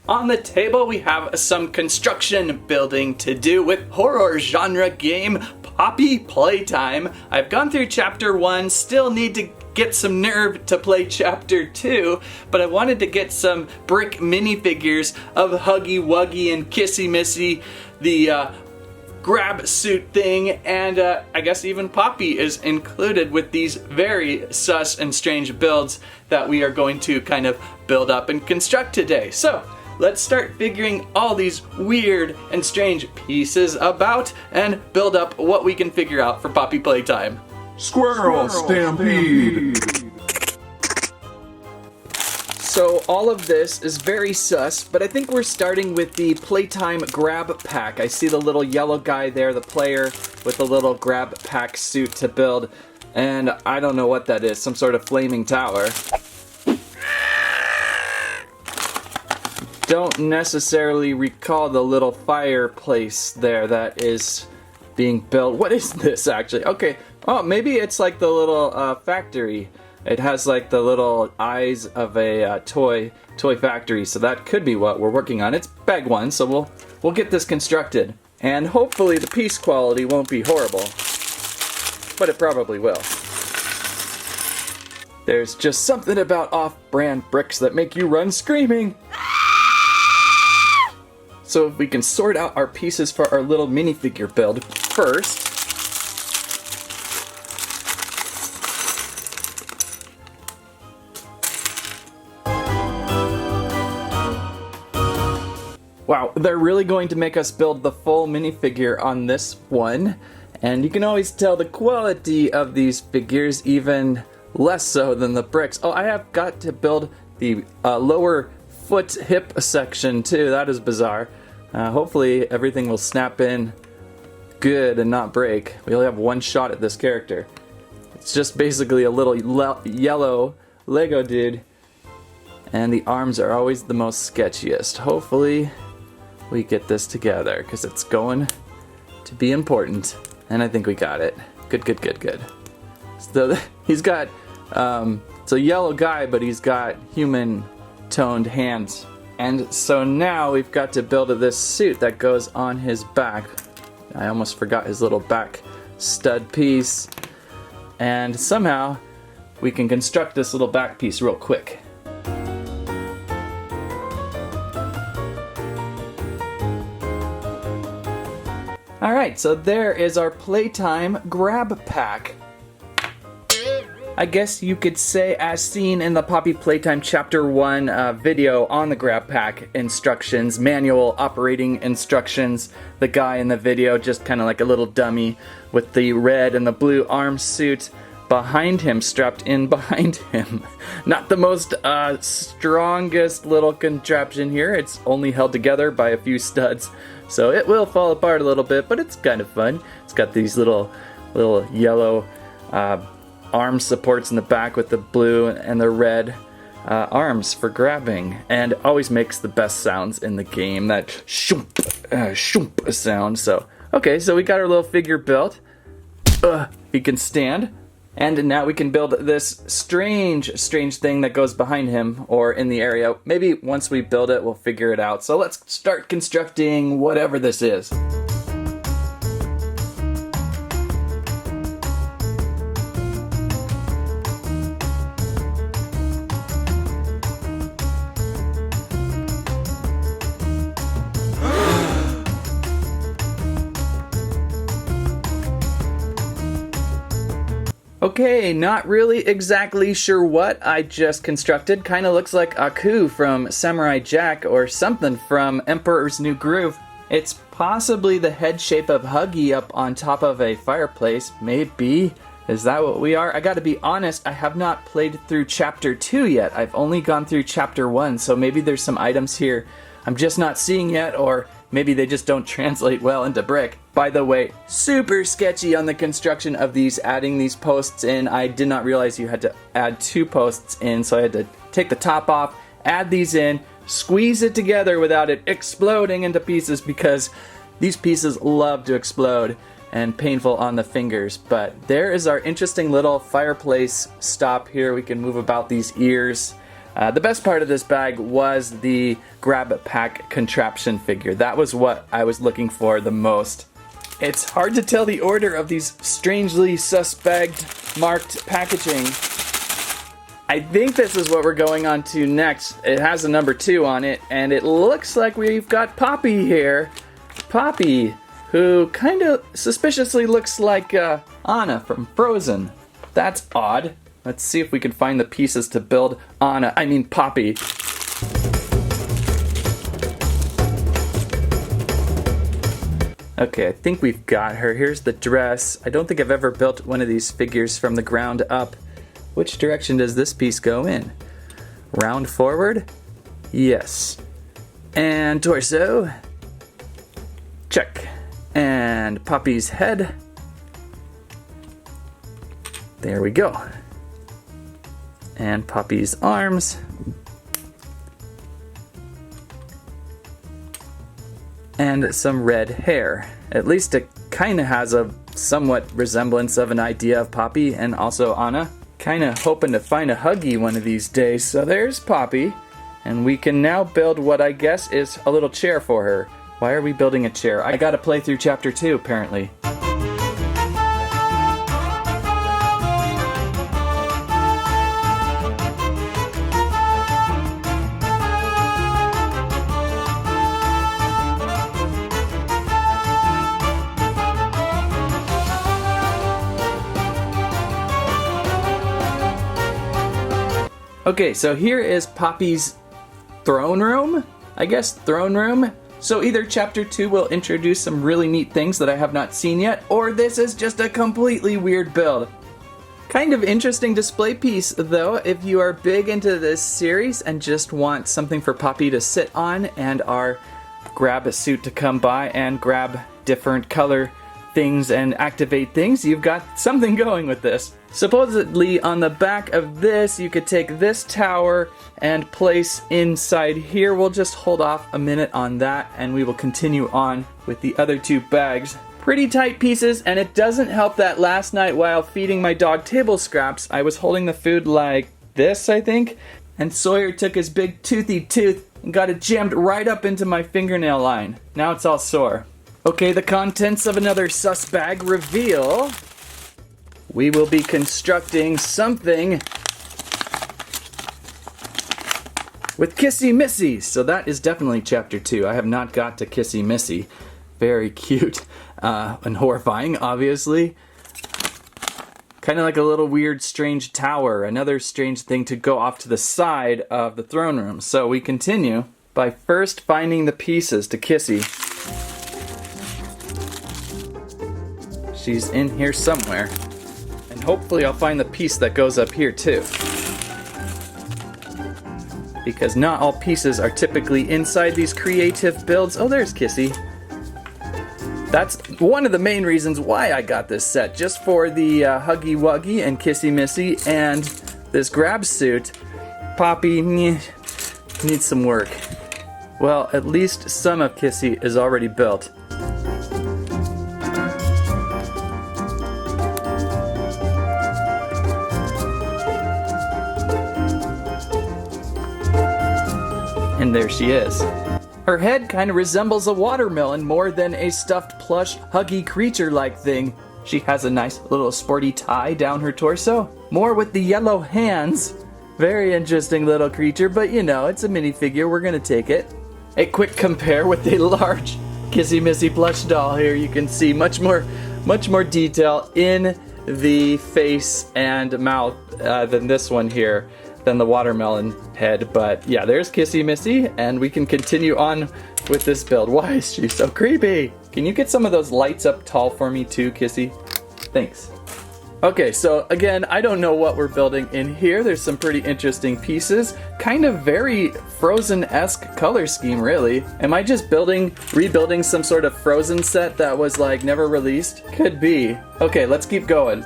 On the table we have some construction building to do with horror genre game Poppy Playtime. I've gone through chapter 1, still need to get some nerve to play chapter 2, but I wanted to get some brick minifigures of Huggy Wuggy and Kissy Missy, the grab suit thing, and I guess even Poppy is included with these very sus and strange builds that we are going to kind of build up and construct today. So let's start figuring all these weird and strange pieces about and build up what we can figure out for Poppy Playtime. SquirrelStampede! So all of this is very sus, but I think we're starting with the Playtime grab pack. I see the little yellow guy there, the player with the little grab pack suit to build, and I don't know what that is, some sort of flaming tower. Don't necessarily recall the little fireplace there that is being built. What is this actually? Okay, oh, maybe it's like the little factory. It has like the little eyes of a toy factory, so that could be what we're working on. It's bag 1, so we'll get this constructed, and hopefully the piece quality won't be horrible, but it probably will. There's just something about off-brand bricks that make you run screaming. So if we can sort out our pieces for our little minifigure build first. Wow, they're really going to make us build the full minifigure on this one, and you can always tell the quality of these figures even less so than the bricks. Oh, I have got to build the lower foot hip section too. That is bizarre. Hopefully everything will snap in good and not break. We only have one shot at this character. It's just basically a little yellow Lego dude, and the arms are always the most sketchiest. Hopefully we get this together, because it's going to be important, and I think we got it. Good. So he's got, it's a yellow guy, but he's got human toned hands. And so now we've got to build this suit that goes on his back. I almost forgot his little back stud piece. And somehow we can construct this little back piece real quick. Alright, so there is our Playtime grab pack. I guess you could say, as seen in the Poppy Playtime Chapter 1 video on the grab pack instructions, manual operating instructions, the guy in the video just kind of like a little dummy with the red and the blue arm suit behind him, strapped in behind him. Not the most strongest little contraption here. It's only held together by a few studs, so it will fall apart a little bit, but it's kind of fun. It's got these little yellow arm supports in the back with the blue and the red arms for grabbing, and always makes the best sounds in the game, that shoomp sound. So okay, so we got our little figure built. He can stand, and now we can build this strange thing that goes behind him or in the area. Maybe once we build it we'll figure it out. So let's start constructing whatever this is. Okay, not really exactly sure what I just constructed. Kinda looks like Aku from Samurai Jack or something from Emperor's New Groove. It's possibly the head shape of Huggy up on top of a fireplace. Maybe. Is that what we are? I gotta be honest, I have not played through Chapter 2 yet. I've only gone through Chapter 1, so maybe there's some items here I'm just not seeing yet, or maybe they just don't translate well into brick. By the way, super sketchy on the construction of these, adding these posts in. I did not realize you had to add 2 posts in, so I had to take the top off, add these in, squeeze it together without it exploding into pieces, because these pieces love to explode and painful on the fingers. But there is our interesting little fireplace stop here. We can move about these ears. The best part of this bag was the grab pack contraption figure. That was what I was looking for the most. It's hard to tell the order of these strangely suspect marked packaging. I think this is what we're going on to next. It has a number 2 on it, and it looks like we've got Poppy here. Poppy, who kind of suspiciously looks like Anna from Frozen. That's odd. Let's see if we can find the pieces to build Poppy. Okay, I think we've got her. Here's the dress. I don't think I've ever built one of these figures from the ground up. Which direction does this piece go in? Round forward? Yes. And torso? Check. And Poppy's head? There we go. And Poppy's arms. And some red hair. At least it kind of has a somewhat resemblance of an idea of Poppy and also Anna. Kind of hoping to find a Huggy one of these days. So there's Poppy. And we can now build what I guess is a little chair for her. Why are we building a chair? I gotta play through chapter 2 apparently. Okay, so here is Poppy's throne room? I guess throne room? So either chapter 2 will introduce some really neat things that I have not seen yet, or this is just a completely weird build. Kind of interesting display piece though, if you are big into this series and just want something for Poppy to sit on and our grab a suit to come by and grab different color things and activate things, you've got something going with this. Supposedly on the back of this you could take this tower and place inside here. We'll just hold off a minute on that and we will continue on with the other 2 bags. Pretty tight pieces, and it doesn't help that last night while feeding my dog table scraps I was holding the food like this, I think, and Sawyer took his big toothy tooth and got it jammed right up into my fingernail line. Now it's all sore. Okay, the contents of another sus bag reveal. We will be constructing something with Kissy Missy. So that is definitely chapter 2. I have not got to Kissy Missy. Very cute and horrifying, obviously. Kind of like a little weird, strange tower. Another strange thing to go off to the side of the throne room. So we continue by first finding the pieces to Kissy. She's in here somewhere. And hopefully I'll find the piece that goes up here too. Because not all pieces are typically inside these creative builds. Oh, there's Kissy. That's one of the main reasons why I got this set. Just for the Huggy Wuggy and Kissy Missy and this grab suit. Poppy needs some work. Well, at least some of Kissy is already built. And there she is. Her head kind of resembles a watermelon more than a stuffed plush huggy creature-like thing. She has a nice little sporty tie down her torso. More with the yellow hands. Very interesting little creature, but you know, it's a minifigure, we're gonna take it. A quick compare with the large Kissy Missy plush doll here. You can see much more detail in the face and mouth than this one here. Than the watermelon head, but yeah, there's Kissy Missy, and we can continue on with this build. Why is she so creepy? Can you get some of those lights up tall for me too, Kissy? Thanks. Okay, so again, I don't know what we're building in here. There's some pretty interesting pieces. Kind of very Frozen-esque color scheme, really. Am I just rebuilding some sort of Frozen set that was like never released? Could be. Okay, let's keep going.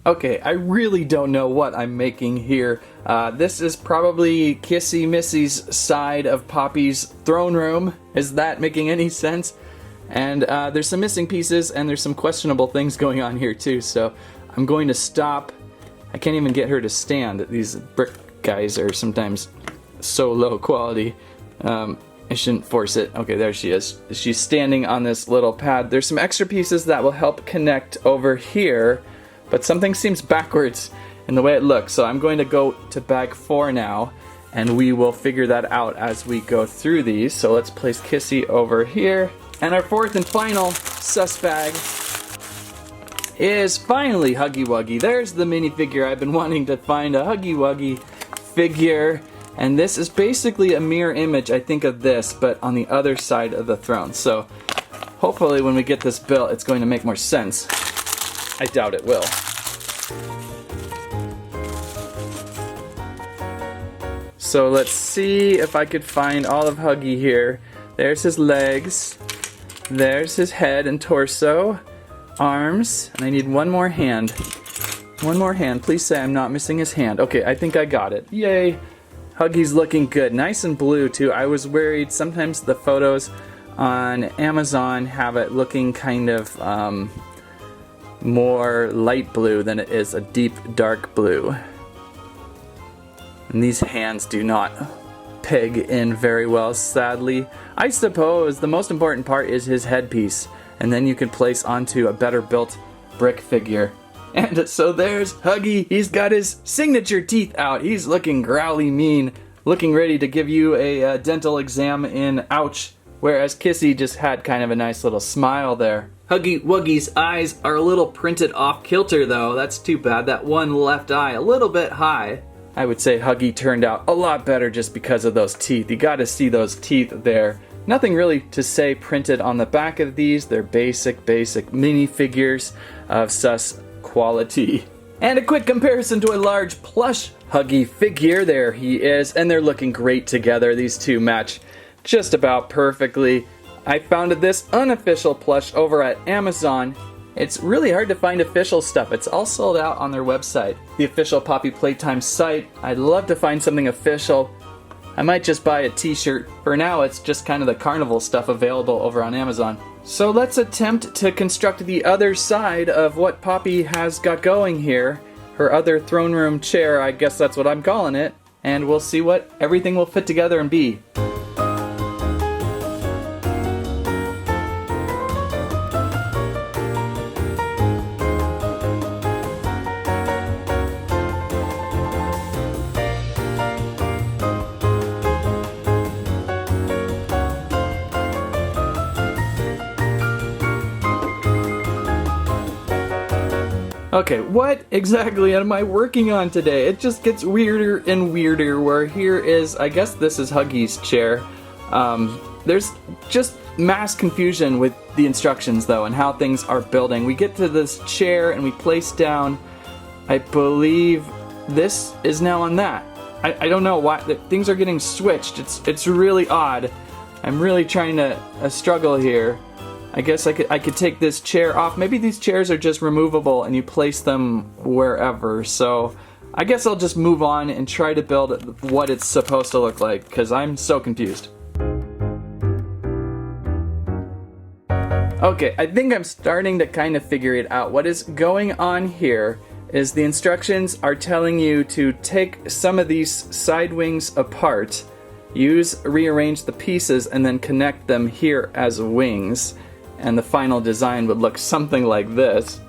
Okay, I really don't know what I'm making here. This is probably Kissy Missy's side of Poppy's throne room. Is that making any sense? And there's some missing pieces and there's some questionable things going on here too, so I'm going to stop. I can't even get her to stand. These brick guys are sometimes so low quality. I shouldn't force it. Okay, there she is. She's standing on this little pad. There's some extra pieces that will help connect over here, but something seems backwards in the way it looks. So I'm going to go to bag 4 now, and we will figure that out as we go through these. So let's place Kissy over here. And our 4th and final sus bag is finally Huggy Wuggy. There's the minifigure. I've been wanting to find a Huggy Wuggy figure. And this is basically a mirror image, I think, of this, but on the other side of the throne. So hopefully when we get this built, it's going to make more sense. I doubt it will. So let's see if I could find all of Huggy here. There's his legs. There's his head and torso. Arms. And I need one more hand. One more hand. Please say I'm not missing his hand. Okay, I think I got it. Yay! Huggy's looking good. Nice and blue too. I was worried sometimes the photos on Amazon have it looking kind of more light blue than it is a deep dark blue. And these hands do not peg in very well, sadly. I suppose the most important part is his headpiece, and then you can place onto a better built brick figure. And so there's Huggy. He's got his signature teeth out. He's looking growly mean, looking ready to give you a dental exam in ouch, whereas Kissy just had kind of a nice little smile there. Huggy Wuggy's eyes are a little printed off kilter though. That's too bad. That one left eye a little bit high. I would say Huggy turned out a lot better just because of those teeth. You gotta see those teeth there. Nothing really to say printed on the back of these. They're basic minifigures of sus quality. And a quick comparison to a large plush Huggy figure. There he is, and they're looking great together. These two match just about perfectly. I found this unofficial plush over at Amazon. It's really hard to find official stuff. It's all sold out on their website, the official Poppy Playtime site. I'd love to find something official. I might just buy a t-shirt. For now, it's just kind of the carnival stuff available over on Amazon. So let's attempt to construct the other side of what Poppy has got going here. Her other throne room chair, I guess that's what I'm calling it. And we'll see what everything will fit together and be. Okay, what exactly am I working on today? It just gets weirder and weirder, where here is, I guess this is Huggy's chair. There's just mass confusion with the instructions though and how things are building. We get to this chair and we place down, I believe this is now on that. I don't know why, things are getting switched. It's really odd. I'm really trying to struggle here. I guess I could take this chair off. Maybe these chairs are just removable and you place them wherever. So I guess I'll just move on and try to build what it's supposed to look like, because I'm so confused. Okay, I think I'm starting to kind of figure it out. What is going on here is the instructions are telling you to take some of these side wings apart, rearrange the pieces, and then connect them here as wings. And the final design would look something like this.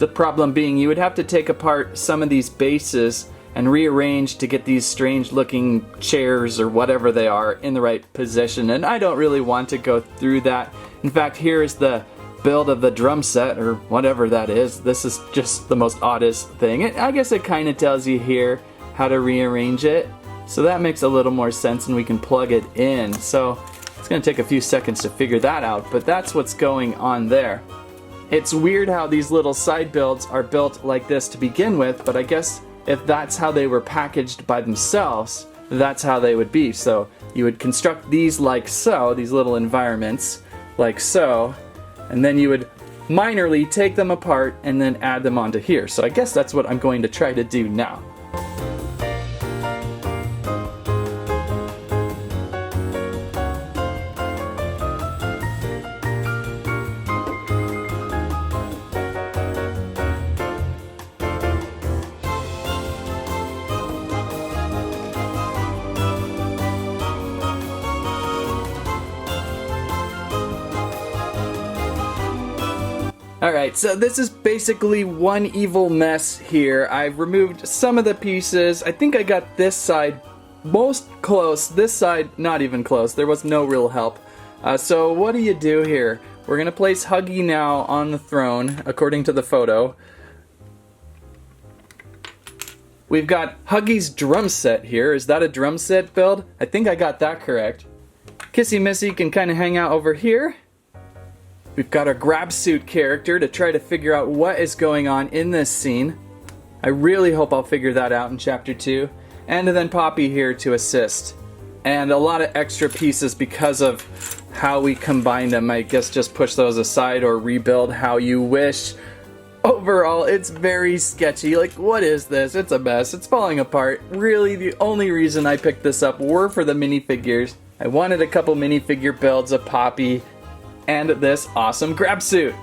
The problem being you would have to take apart some of these bases and rearrange to get these strange looking chairs or whatever they are in the right position, and I don't really want to go through that. In fact, here is the build of the drum set or whatever that is. This is just the most oddest thing. I guess it kind of tells you here how to rearrange it, so that makes a little more sense and we can plug it in. So it's going to take a few seconds to figure that out, but that's what's going on there. It's weird how these little side builds are built like this to begin with, but I guess if that's how they were packaged by themselves, that's how they would be. So you would construct these like so, these little environments like so, and then you would minorly take them apart and then add them onto here. So I guess that's what I'm going to try to do now. Alright, so this is basically one evil mess here. I've removed some of the pieces. I think I got this side most close. This side, not even close. There was no real help. So what do you do here? We're going to place Huggy now on the throne, according to the photo. We've got Huggy's drum set here. Is that a drum set build? I think I got that correct. Kissy Missy can kind of hang out over here. We've got our grab suit character to try to figure out what is going on in this scene. I really hope I'll figure that out in chapter 2. And then Poppy here to assist. And a lot of extra pieces because of how we combined them. I guess just push those aside or rebuild how you wish. Overall, it's very sketchy. Like, what is this? It's a mess. It's falling apart. Really, the only reason I picked this up were for the minifigures. I wanted a couple minifigure builds of Poppy and this awesome grab suit.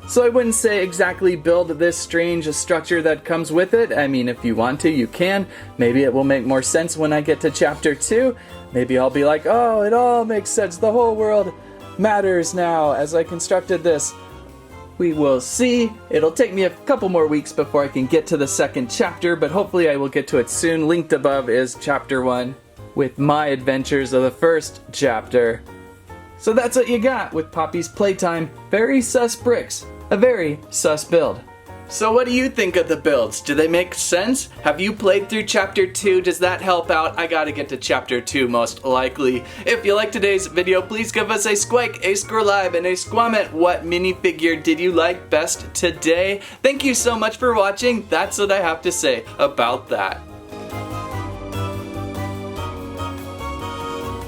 So I wouldn't say exactly build this strange structure that comes with it. I mean, if you want to, you can. Maybe it will make more sense when I get to chapter 2. Maybe I'll be like, oh, it all makes sense. The whole world matters now as I constructed this. We will see. It'll take me a couple more weeks before I can get to the second chapter, but hopefully I will get to it soon. Linked above is chapter 1 with my adventures of the first chapter. So that's what you got with Poppy's Playtime. Very sus bricks. A very sus build. So what do you think of the builds? Do they make sense? Have you played through chapter 2? Does that help out? I gotta get to chapter 2 most likely. If you liked today's video, please give us a squike, a squirrelive, and a squamment. What minifigure did you like best today? Thank you so much for watching. That's what I have to say about that.